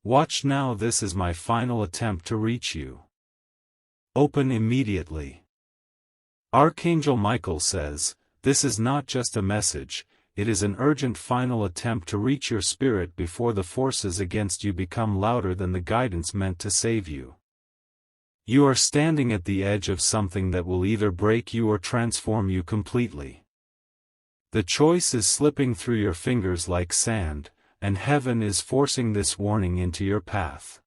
Watch now, this is my final attempt to reach you. Open immediately. Archangel Michael says, this is not just a message, it is an urgent final attempt to reach your spirit before the forces against you become louder than the guidance meant to save you. You are standing at the edge of something that will either break you or transform you completely. The choice is slipping through your fingers like sand, and heaven is forcing this warning into your path.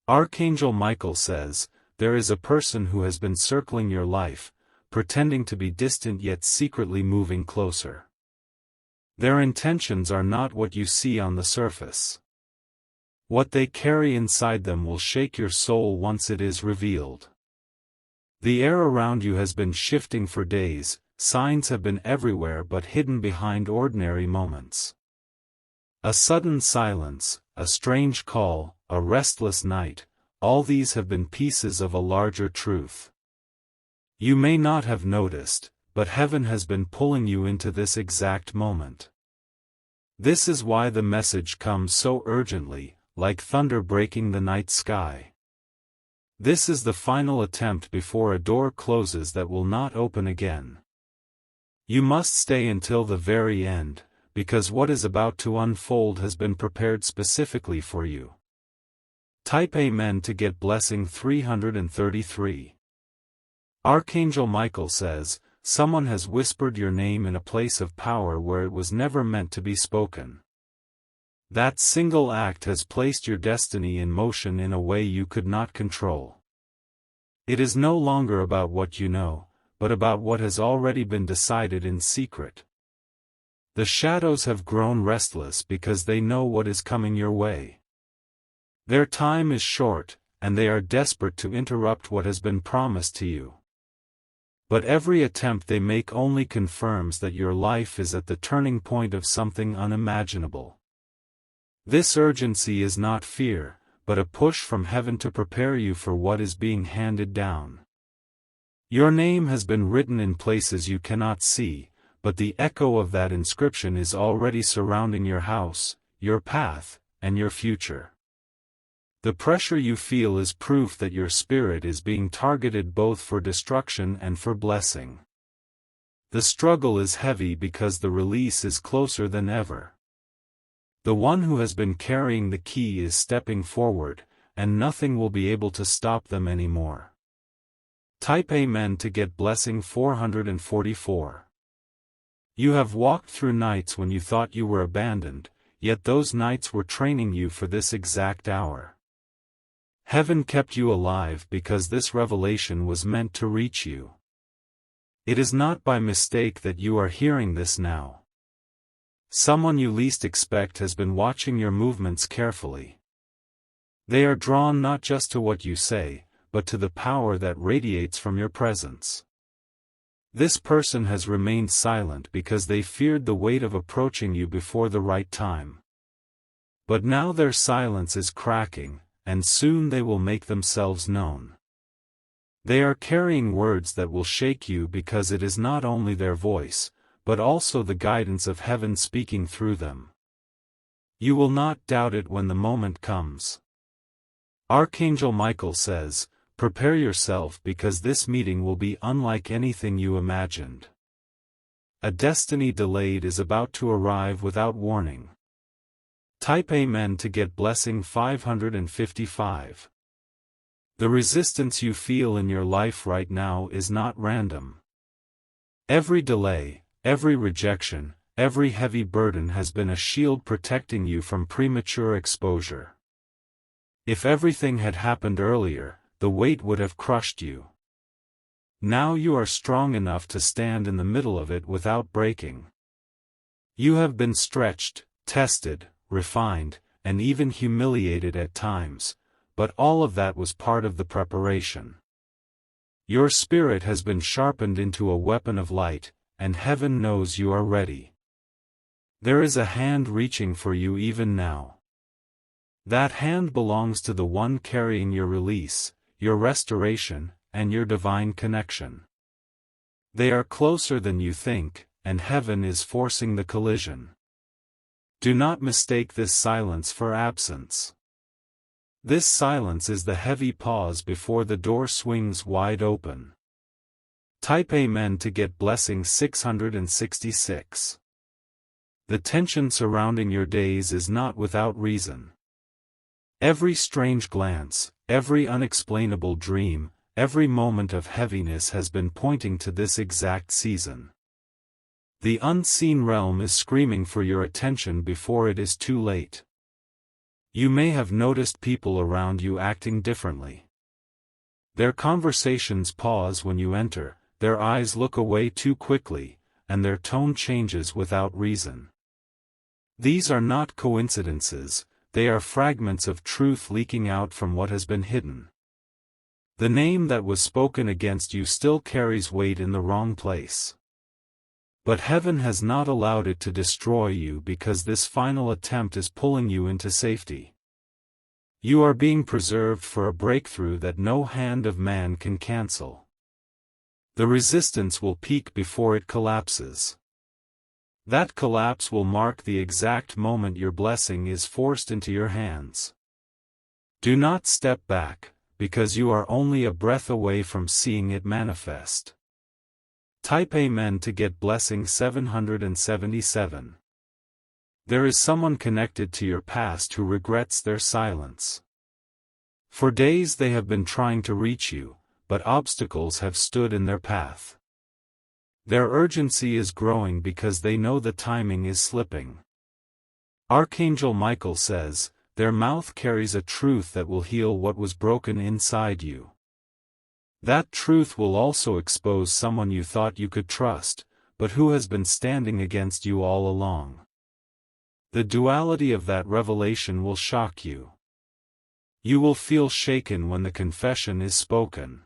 Archangel Michael says, there is a person who has been circling your life, pretending to be distant yet secretly moving closer. Their intentions are not what you see on the surface. What they carry inside them will shake your soul once it is revealed. The air around you has been shifting for days, signs have been everywhere but hidden behind ordinary moments. A sudden silence, a strange call, a restless night, all these have been pieces of a larger truth. You may not have noticed, but heaven has been pulling you into this exact moment. This is why the message comes so urgently, like thunder breaking the night sky. This is the final attempt before a door closes that will not open again. You must stay until the very end, because what is about to unfold has been prepared specifically for you. Type Amen to get blessing 333. Archangel Michael says, someone has whispered your name in a place of power where it was never meant to be spoken. That single act has placed your destiny in motion in a way you could not control. It is no longer about what you know, but about what has already been decided in secret. The shadows have grown restless because they know what is coming your way. Their time is short, and they are desperate to interrupt what has been promised to you. But every attempt they make only confirms that your life is at the turning point of something unimaginable. This urgency is not fear, but a push from heaven to prepare you for what is being handed down. Your name has been written in places you cannot see, but the echo of that inscription is already surrounding your house, your path, and your future. The pressure you feel is proof that your spirit is being targeted both for destruction and for blessing. The struggle is heavy because the release is closer than ever. The one who has been carrying the key is stepping forward, and nothing will be able to stop them anymore. Type Amen to get blessing 444. You have walked through nights when you thought you were abandoned, yet those nights were training you for this exact hour. Heaven kept you alive because this revelation was meant to reach you. It is not by mistake that you are hearing this now. Someone you least expect has been watching your movements carefully. They are drawn not just to what you say, but to the power that radiates from your presence. This person has remained silent because they feared the weight of approaching you before the right time. But now their silence is cracking, and soon they will make themselves known. They are carrying words that will shake you because it is not only their voice, but also the guidance of heaven speaking through them. You will not doubt it when the moment comes. Archangel Michael says, prepare yourself because this meeting will be unlike anything you imagined. A destiny delayed is about to arrive without warning. Type Amen to get blessing 555. The resistance you feel in your life right now is not random. Every delay, every rejection, every heavy burden has been a shield protecting you from premature exposure. If everything had happened earlier, the weight would have crushed you. Now you are strong enough to stand in the middle of it without breaking. You have been stretched, tested, refined, and even humiliated at times, but all of that was part of the preparation. Your spirit has been sharpened into a weapon of light, and heaven knows you are ready. There is a hand reaching for you even now. That hand belongs to the one carrying your release, your restoration, and your divine connection. They are closer than you think, and heaven is forcing the collision. Do not mistake this silence for absence. This silence is the heavy pause before the door swings wide open. Type Amen to get blessing 666. The tension surrounding your days is not without reason. Every strange glance, every unexplainable dream, every moment of heaviness has been pointing to this exact season. The unseen realm is screaming for your attention before it is too late. You may have noticed people around you acting differently. Their conversations pause when you enter, their eyes look away too quickly, and their tone changes without reason. These are not coincidences, they are fragments of truth leaking out from what has been hidden. The name that was spoken against you still carries weight in the wrong place. But heaven has not allowed it to destroy you because this final attempt is pulling you into safety. You are being preserved for a breakthrough that no hand of man can cancel. The resistance will peak before it collapses. That collapse will mark the exact moment your blessing is forced into your hands. Do not step back, because you are only a breath away from seeing it manifest. Type Amen to get blessing 777. There is someone connected to your past who regrets their silence. For days they have been trying to reach you, but obstacles have stood in their path. Their urgency is growing because they know the timing is slipping. Archangel Michael says, their mouth carries a truth that will heal what was broken inside you. That truth will also expose someone you thought you could trust, but who has been standing against you all along. The duality of that revelation will shock you. You will feel shaken when the confession is spoken.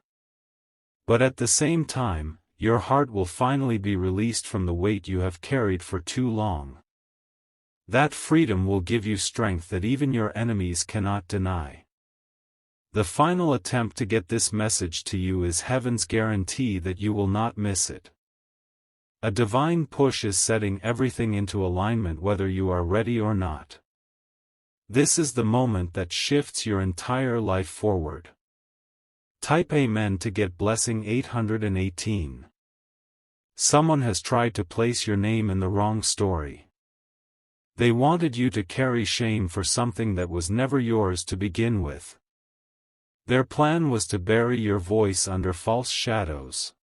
But at the same time, your heart will finally be released from the weight you have carried for too long. That freedom will give you strength that even your enemies cannot deny. The final attempt to get this message to you is heaven's guarantee that you will not miss it. A divine push is setting everything into alignment whether you are ready or not. This is the moment that shifts your entire life forward. Type Amen to get blessing 818. Someone has tried to place your name in the wrong story. They wanted you to carry shame for something that was never yours to begin with. Their plan was to bury your voice under false shadows.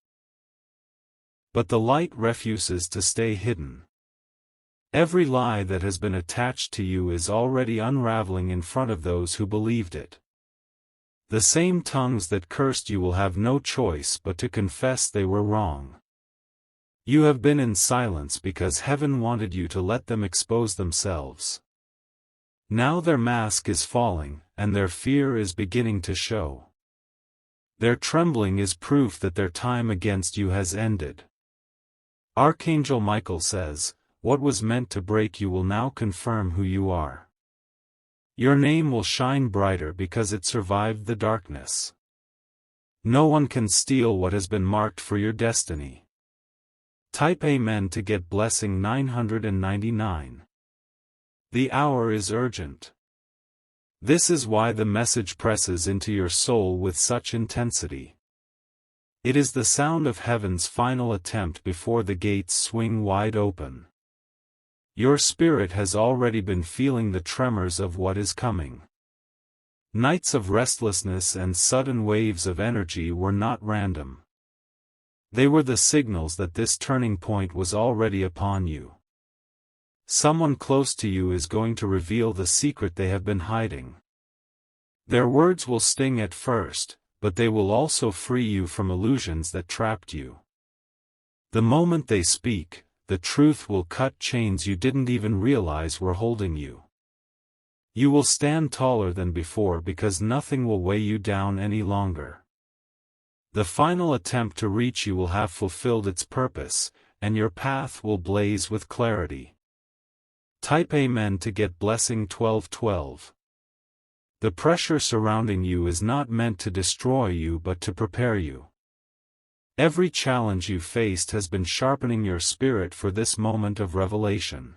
But the light refuses to stay hidden. Every lie that has been attached to you is already unraveling in front of those who believed it. The same tongues that cursed you will have no choice but to confess they were wrong. You have been in silence because heaven wanted you to let them expose themselves. Now their mask is falling, and their fear is beginning to show. Their trembling is proof that their time against you has ended. Archangel Michael says, what was meant to break you will now confirm who you are. Your name will shine brighter because it survived the darkness. No one can steal what has been marked for your destiny. Type Amen to get blessing 999. The hour is urgent. This is why the message presses into your soul with such intensity. It is the sound of heaven's final attempt before the gates swing wide open. Your spirit has already been feeling the tremors of what is coming. Nights of restlessness and sudden waves of energy were not random. They were the signals that this turning point was already upon you. Someone close to you is going to reveal the secret they have been hiding. Their words will sting at first, but they will also free you from illusions that trapped you. The moment they speak, the truth will cut chains you didn't even realize were holding you. You will stand taller than before because nothing will weigh you down any longer. The final attempt to reach you will have fulfilled its purpose, and your path will blaze with clarity. Type Amen to get blessing 1212. The pressure surrounding you is not meant to destroy you but to prepare you. Every challenge you faced has been sharpening your spirit for this moment of revelation.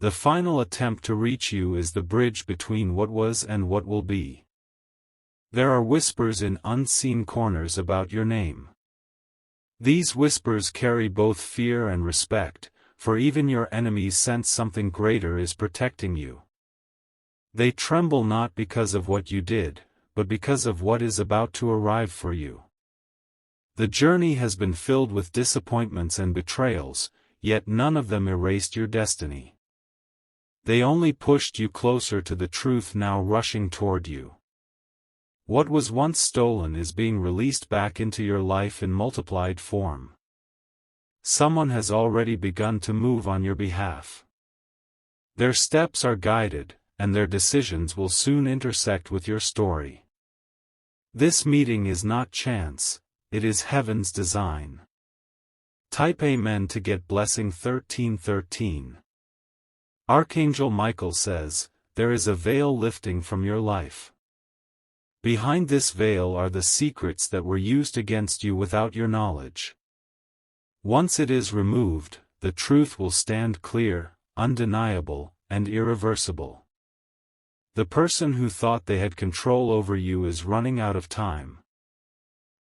The final attempt to reach you is the bridge between what was and what will be. There are whispers in unseen corners about your name. These whispers carry both fear and respect, for even your enemies sense something greater is protecting you. They tremble not because of what you did, but because of what is about to arrive for you. The journey has been filled with disappointments and betrayals, yet none of them erased your destiny. They only pushed you closer to the truth now rushing toward you. What was once stolen is being released back into your life in multiplied form. Someone has already begun to move on your behalf. Their steps are guided, and their decisions will soon intersect with your story. This meeting is not chance, it is heaven's design. Type Amen to get blessing 1313. Archangel Michael says, there is a veil lifting from your life. Behind this veil are the secrets that were used against you without your knowledge. Once it is removed, the truth will stand clear, undeniable, and irreversible. The person who thought they had control over you is running out of time.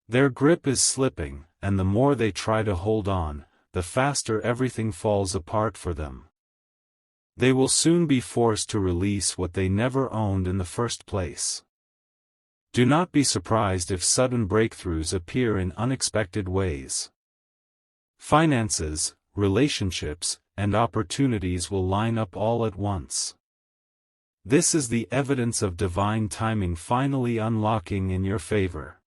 Their grip is slipping, and the more they try to hold on, the faster everything falls apart for them. They will soon be forced to release what they never owned in the first place. Do not be surprised if sudden breakthroughs appear in unexpected ways. Finances, relationships, and opportunities will line up all at once. This is the evidence of divine timing finally unlocking in your favor.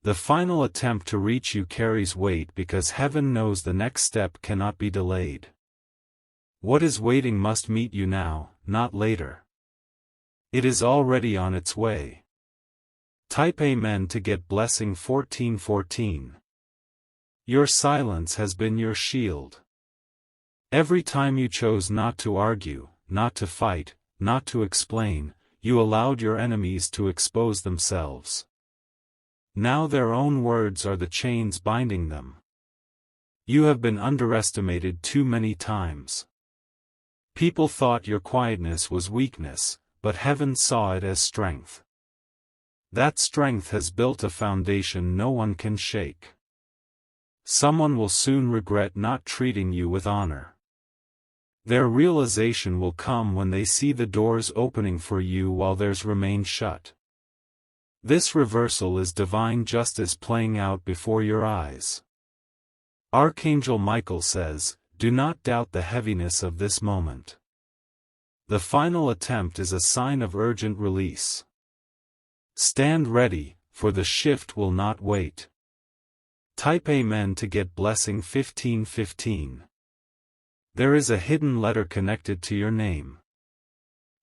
The final attempt to reach you carries weight because heaven knows the next step cannot be delayed. What is waiting must meet you now, not later. It is already on its way. Type Amen to get blessing 1414. Your silence has been your shield. Every time you chose not to argue, not to fight, not to explain, you allowed your enemies to expose themselves. Now their own words are the chains binding them. You have been underestimated too many times. People thought your quietness was weakness, but heaven saw it as strength. That strength has built a foundation no one can shake. Someone will soon regret not treating you with honor. Their realization will come when they see the doors opening for you while theirs remain shut. This reversal is divine justice playing out before your eyes. Archangel Michael says, do not doubt the heaviness of this moment. The final attempt is a sign of urgent release. Stand ready, for the shift will not wait. Type Amen to get blessing 1515. There is a hidden letter connected to your name.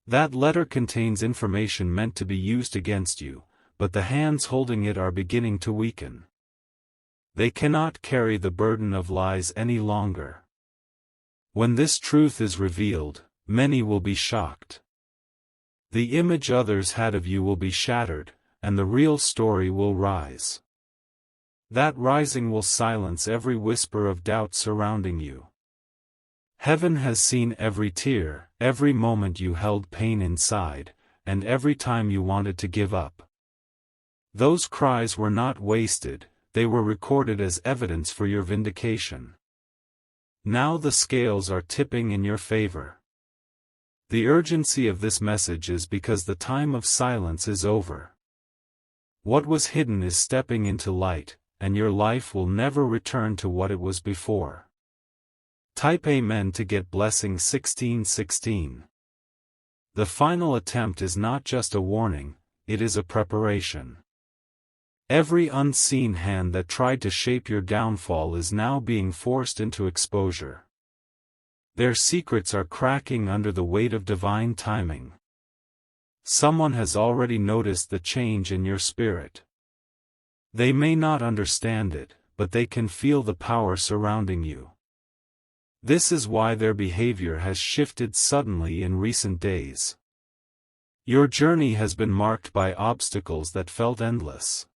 That letter contains information meant to be used against you, but the hands holding it are beginning to weaken. They cannot carry the burden of lies any longer. When this truth is revealed, many will be shocked. The image others had of you will be shattered, and the real story will rise. That rising will silence every whisper of doubt surrounding you. Heaven has seen every tear, every moment you held pain inside, and every time you wanted to give up. Those cries were not wasted, they were recorded as evidence for your vindication. Now the scales are tipping in your favor. The urgency of this message is because the time of silence is over. What was hidden is stepping into light, and your life will never return to what it was before. Type Amen to get blessing 1616. The final attempt is not just a warning, it is a preparation. Every unseen hand that tried to shape your downfall is now being forced into exposure. Their secrets are cracking under the weight of divine timing. Someone has already noticed the change in your spirit. They may not understand it, but they can feel the power surrounding you. This is why their behavior has shifted suddenly in recent days. Your journey has been marked by obstacles that felt endless.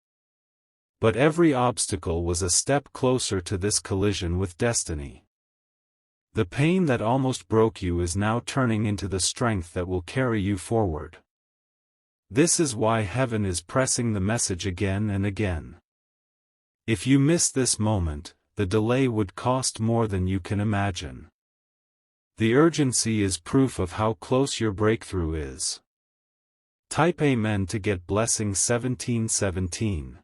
But every obstacle was a step closer to this collision with destiny. The pain that almost broke you is now turning into the strength that will carry you forward. This is why heaven is pressing the message again and again. If you miss this moment, the delay would cost more than you can imagine. The urgency is proof of how close your breakthrough is. Type Amen to get blessing 1717.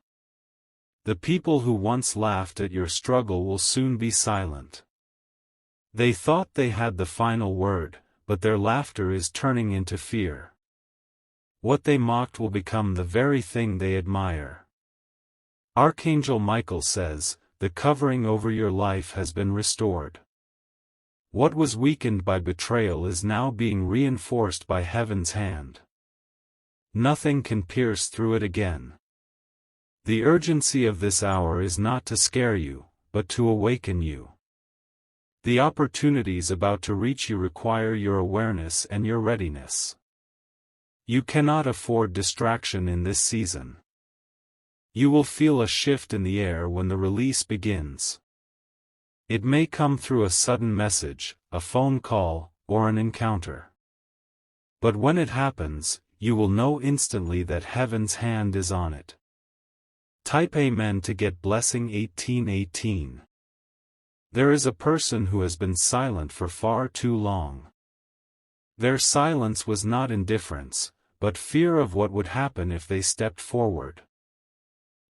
The people who once laughed at your struggle will soon be silent. They thought they had the final word, but their laughter is turning into fear. What they mocked will become the very thing they admire. Archangel Michael says, the covering over your life has been restored. What was weakened by betrayal is now being reinforced by heaven's hand. Nothing can pierce through it again. The urgency of this hour is not to scare you, but to awaken you. The opportunities about to reach you require your awareness and your readiness. You cannot afford distraction in this season. You will feel a shift in the air when the release begins. It may come through a sudden message, a phone call, or an encounter. But when it happens, you will know instantly that heaven's hand is on it. Type Amen to get blessing 1818. There is a person who has been silent for far too long. Their silence was not indifference, but fear of what would happen if they stepped forward.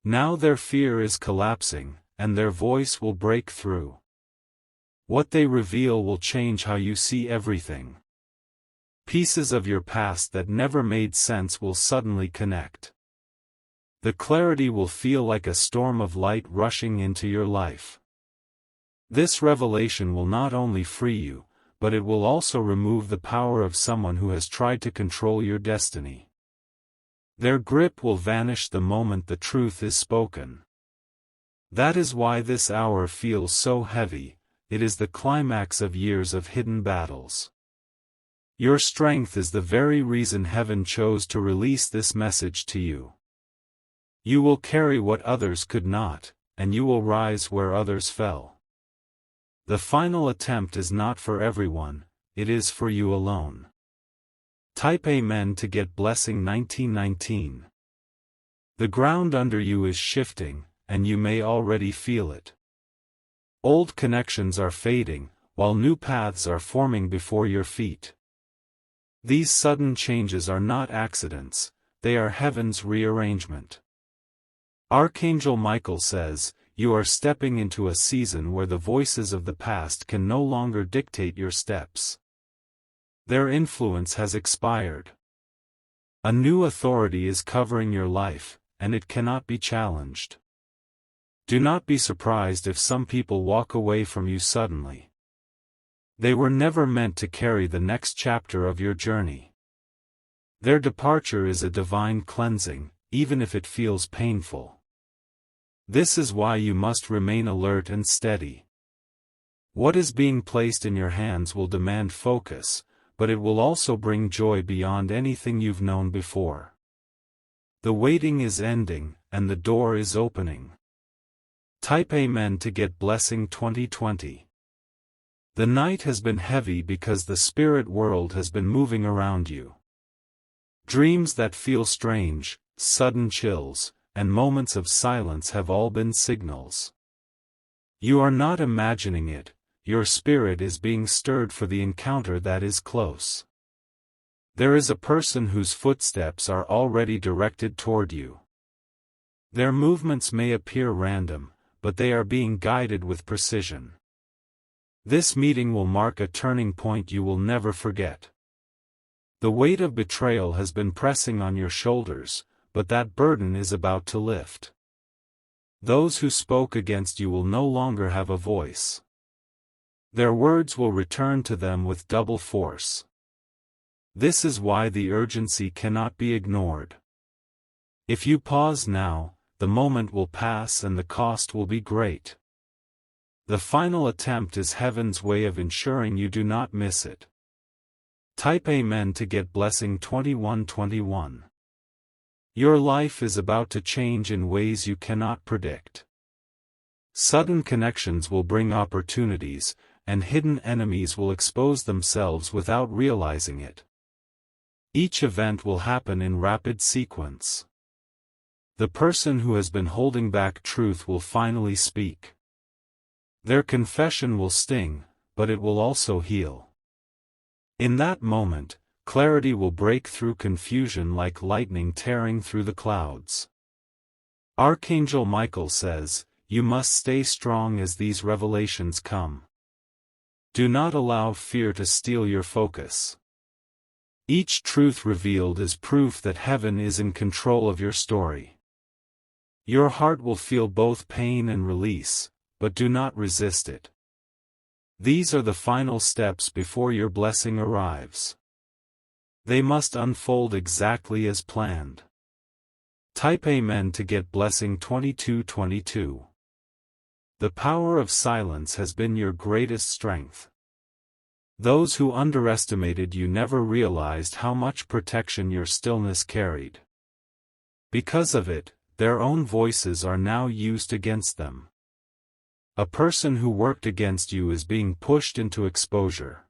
Now their fear is collapsing, and their voice will break through. What they reveal will change how you see everything. Pieces of your past that never made sense will suddenly connect. The clarity will feel like a storm of light rushing into your life. This revelation will not only free you, but it will also remove the power of someone who has tried to control your destiny. Their grip will vanish the moment the truth is spoken. That is why this hour feels so heavy. It is the climax of years of hidden battles. Your strength is the very reason heaven chose to release this message to you. You will carry what others could not, and you will rise where others fell. The final attempt is not for everyone, it is for you alone. Type Amen to get blessing 1919. The ground under you is shifting, and you may already feel it. Old connections are fading, while new paths are forming before your feet. These sudden changes are not accidents, they are heaven's rearrangement. Archangel Michael says, you are stepping into a season where the voices of the past can no longer dictate your steps. Their influence has expired. A new authority is covering your life, and it cannot be challenged. Do not be surprised if some people walk away from you suddenly. They were never meant to carry the next chapter of your journey. Their departure is a divine cleansing, even if it feels painful. This is why you must remain alert and steady. What is being placed in your hands will demand focus, but it will also bring joy beyond anything you've known before. The waiting is ending, and the door is opening. Type Amen to get blessing 2020. The night has been heavy because the spirit world has been moving around you. Dreams that feel strange, sudden chills, and moments of silence have all been signals. You are not imagining it, your spirit is being stirred for the encounter that is close. There is a person whose footsteps are already directed toward you. Their movements may appear random, but they are being guided with precision. This meeting will mark a turning point you will never forget. The weight of betrayal has been pressing on your shoulders, but that burden is about to lift. Those who spoke against you will no longer have a voice. Their words will return to them with double force. This is why the urgency cannot be ignored. If you pause now, the moment will pass and the cost will be great. The final attempt is heaven's way of ensuring you do not miss it. Type Amen to get blessing 2121. Your life is about to change in ways you cannot predict. Sudden connections will bring opportunities, and hidden enemies will expose themselves without realizing it. Each event will happen in rapid sequence. The person who has been holding back truth will finally speak. Their confession will sting, but it will also heal. In that moment, clarity will break through confusion like lightning tearing through the clouds. Archangel Michael says, "You must stay strong as these revelations come. Do not allow fear to steal your focus. Each truth revealed is proof that heaven is in control of your story. Your heart will feel both pain and release, but do not resist it. These are the final steps before your blessing arrives. They must unfold exactly as planned." Type Amen to get blessing 2222. The power of silence has been your greatest strength. Those who underestimated you never realized how much protection your stillness carried. Because of it, their own voices are now used against them. A person who worked against you is being pushed into exposure.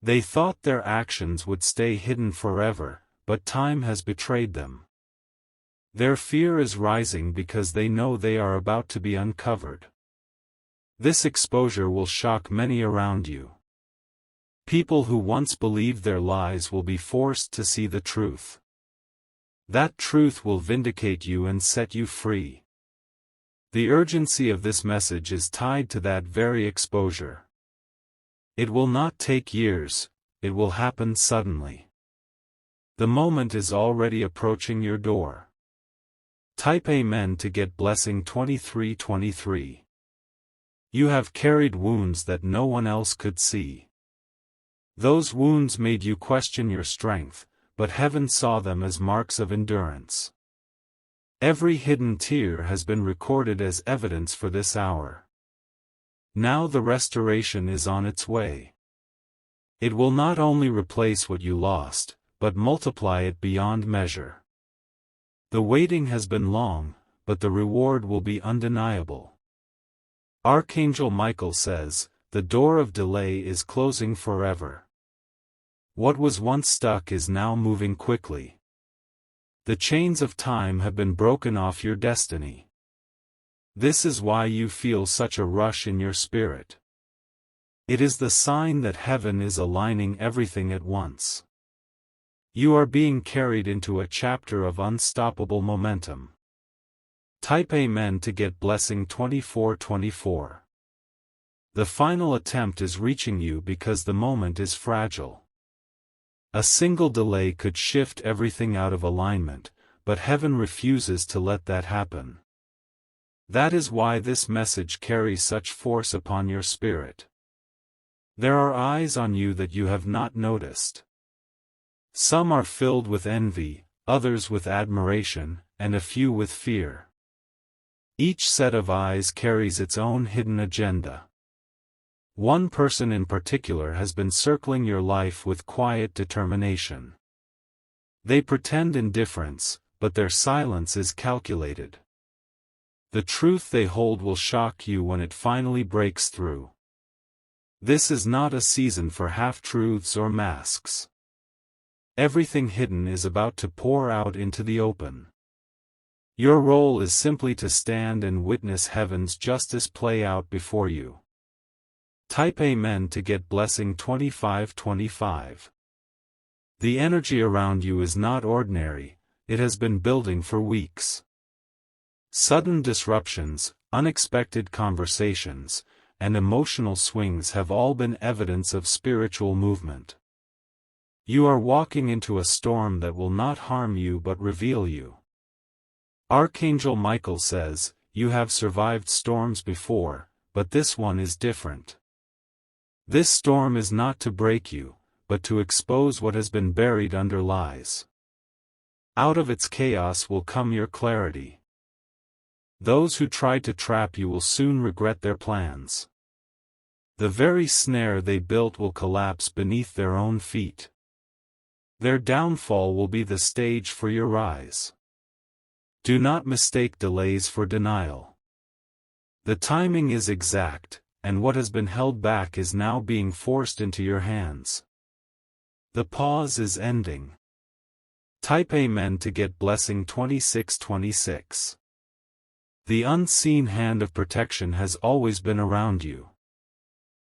They thought their actions would stay hidden forever, but time has betrayed them. Their fear is rising because they know they are about to be uncovered. This exposure will shock many around you. People who once believed their lies will be forced to see the truth. That truth will vindicate you and set you free. The urgency of this message is tied to that very exposure. It will not take years, it will happen suddenly. The moment is already approaching your door. Type Amen to get blessing 2323. You have carried wounds that no one else could see. Those wounds made you question your strength, but heaven saw them as marks of endurance. Every hidden tear has been recorded as evidence for this hour. Now the restoration is on its way. It will not only replace what you lost, but multiply it beyond measure. The waiting has been long, but the reward will be undeniable. Archangel Michael says, "The door of delay is closing forever. What was once stuck is now moving quickly. The chains of time have been broken off your destiny. This is why you feel such a rush in your spirit. It is the sign that heaven is aligning everything at once. You are being carried into a chapter of unstoppable momentum." Type Amen to get blessing 2424. The final attempt is reaching you because the moment is fragile. A single delay could shift everything out of alignment, but heaven refuses to let that happen. That is why this message carries such force upon your spirit. There are eyes on you that you have not noticed. Some are filled with envy, others with admiration, and a few with fear. Each set of eyes carries its own hidden agenda. One person in particular has been circling your life with quiet determination. They pretend indifference, but their silence is calculated. The truth they hold will shock you when it finally breaks through. This is not a season for half-truths or masks. Everything hidden is about to pour out into the open. Your role is simply to stand and witness heaven's justice play out before you. Type Amen to get blessing 2525. The energy around you is not ordinary, it has been building for weeks. Sudden disruptions, unexpected conversations, and emotional swings have all been evidence of spiritual movement. You are walking into a storm that will not harm you but reveal you. Archangel Michael says, "You have survived storms before, but this one is different. This storm is not to break you, but to expose what has been buried under lies. Out of its chaos will come your clarity. Those who tried to trap you will soon regret their plans. The very snare they built will collapse beneath their own feet. Their downfall will be the stage for your rise. Do not mistake delays for denial. The timing is exact, and what has been held back is now being forced into your hands. The pause is ending. Type Amen to get blessing 2626. The unseen hand of protection has always been around you.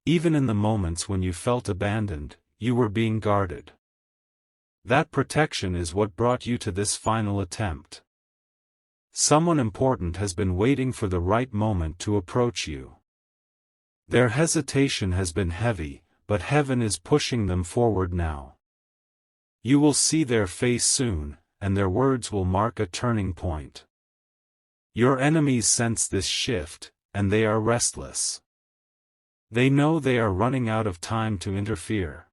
Even in the moments when you felt abandoned, you were being guarded. That protection is what brought you to this final attempt. Someone important has been waiting for the right moment to approach you. Their hesitation has been heavy, but heaven is pushing them forward now. You will see their face soon, and their words will mark a turning point. Your enemies sense this shift, and they are restless. They know they are running out of time to interfere.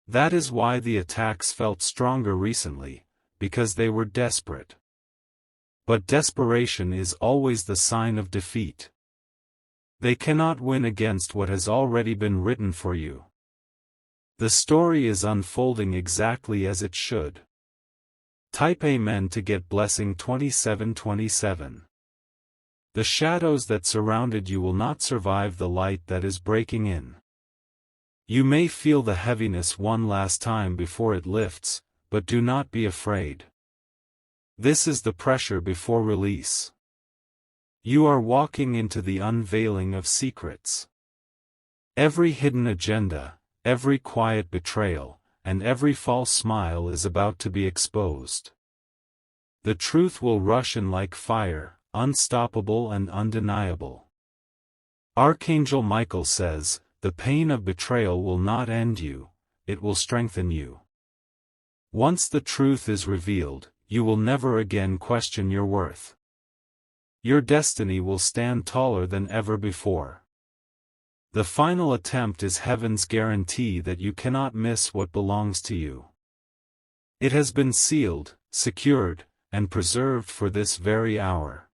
That is why the attacks felt stronger recently, because they were desperate. But desperation is always the sign of defeat. They cannot win against what has already been written for you. The story is unfolding exactly as it should. Type Amen to get blessing 2727. The shadows that surrounded you will not survive the light that is breaking in. You may feel the heaviness one last time before it lifts, but do not be afraid. This is the pressure before release. You are walking into the unveiling of secrets. Every hidden agenda, every quiet betrayal, and every false smile is about to be exposed. The truth will rush in like fire, unstoppable and undeniable. Archangel Michael says, "The pain of betrayal will not end you, it will strengthen you." Once the truth is revealed, you will never again question your worth. Your destiny will stand taller than ever before. The final attempt is heaven's guarantee that you cannot miss what belongs to you. It has been sealed, secured, and preserved for this very hour.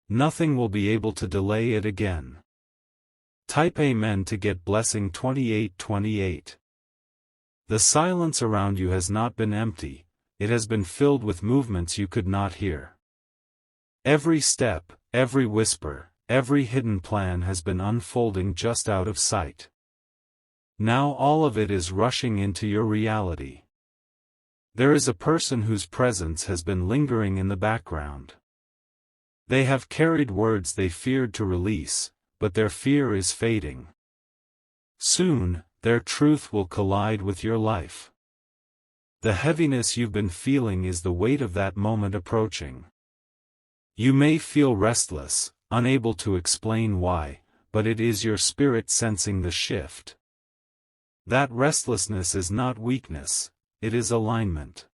Nothing will be able to delay it again. Type Amen to get blessing 2828. The silence around you has not been empty, it has been filled with movements you could not hear. Every step, every whisper, every hidden plan has been unfolding just out of sight. Now all of it is rushing into your reality. There is a person whose presence has been lingering in the background. They have carried words they feared to release, but their fear is fading. Soon, their truth will collide with your life. The heaviness you've been feeling is the weight of that moment approaching. You may feel restless, unable to explain why, but it is your spirit sensing the shift. That restlessness is not weakness, it is alignment.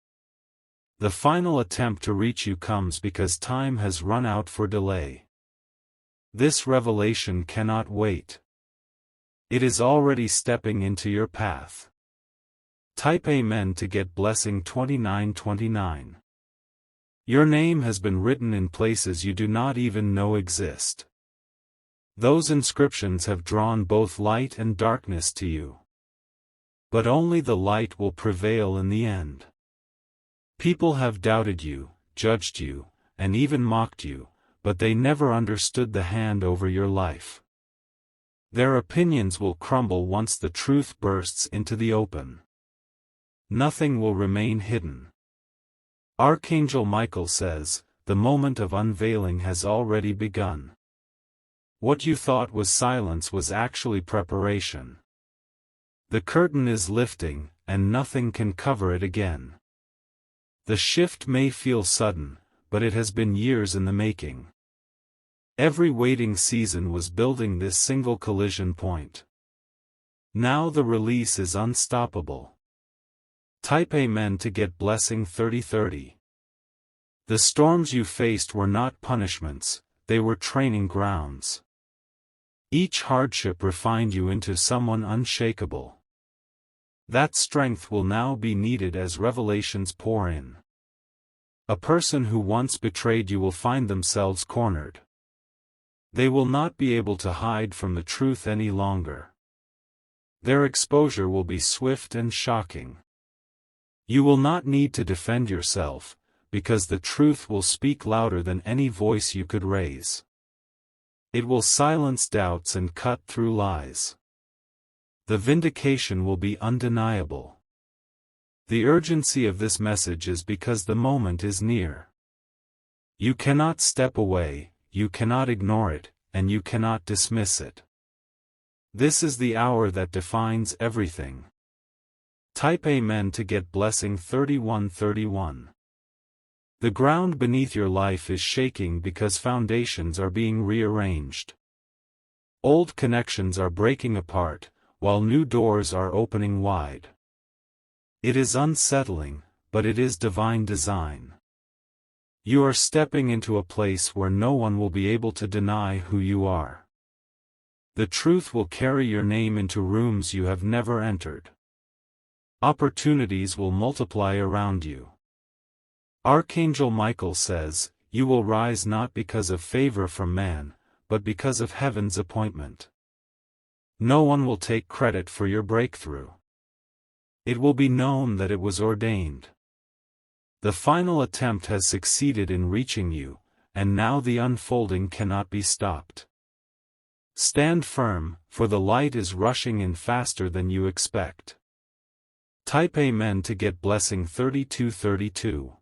The final attempt to reach you comes because time has run out for delay. This revelation cannot wait. It is already stepping into your path. Type Amen to get blessing 2929. Your name has been written in places you do not even know exist. Those inscriptions have drawn both light and darkness to you. But only the light will prevail in the end. People have doubted you, judged you, and even mocked you, but they never understood the hand over your life. Their opinions will crumble once the truth bursts into the open. Nothing will remain hidden. Archangel Michael says, the moment of unveiling has already begun. What you thought was silence was actually preparation. The curtain is lifting, and nothing can cover it again. The shift may feel sudden, but it has been years in the making. Every waiting season was building this single collision point. Now the release is unstoppable. Type Amen to get blessing 3030. The storms you faced were not punishments, they were training grounds. Each hardship refined you into someone unshakable. That strength will now be needed as revelations pour in. A person who once betrayed you will find themselves cornered. They will not be able to hide from the truth any longer. Their exposure will be swift and shocking. You will not need to defend yourself, because the truth will speak louder than any voice you could raise. It will silence doubts and cut through lies. The vindication will be undeniable. The urgency of this message is because the moment is near. You cannot step away, you cannot ignore it, and you cannot dismiss it. This is the hour that defines everything. Type Amen to get blessing 3131. The ground beneath your life is shaking because foundations are being rearranged. Old connections are breaking apart, while new doors are opening wide. It is unsettling, but it is divine design. You are stepping into a place where no one will be able to deny who you are. The truth will carry your name into rooms you have never entered. Opportunities will multiply around you. Archangel Michael says, you will rise not because of favor from man, but because of heaven's appointment. No one will take credit for your breakthrough. It will be known that it was ordained. The final attempt has succeeded in reaching you, and now the unfolding cannot be stopped. Stand firm, for the light is rushing in faster than you expect. Type Amen to get blessing 3232.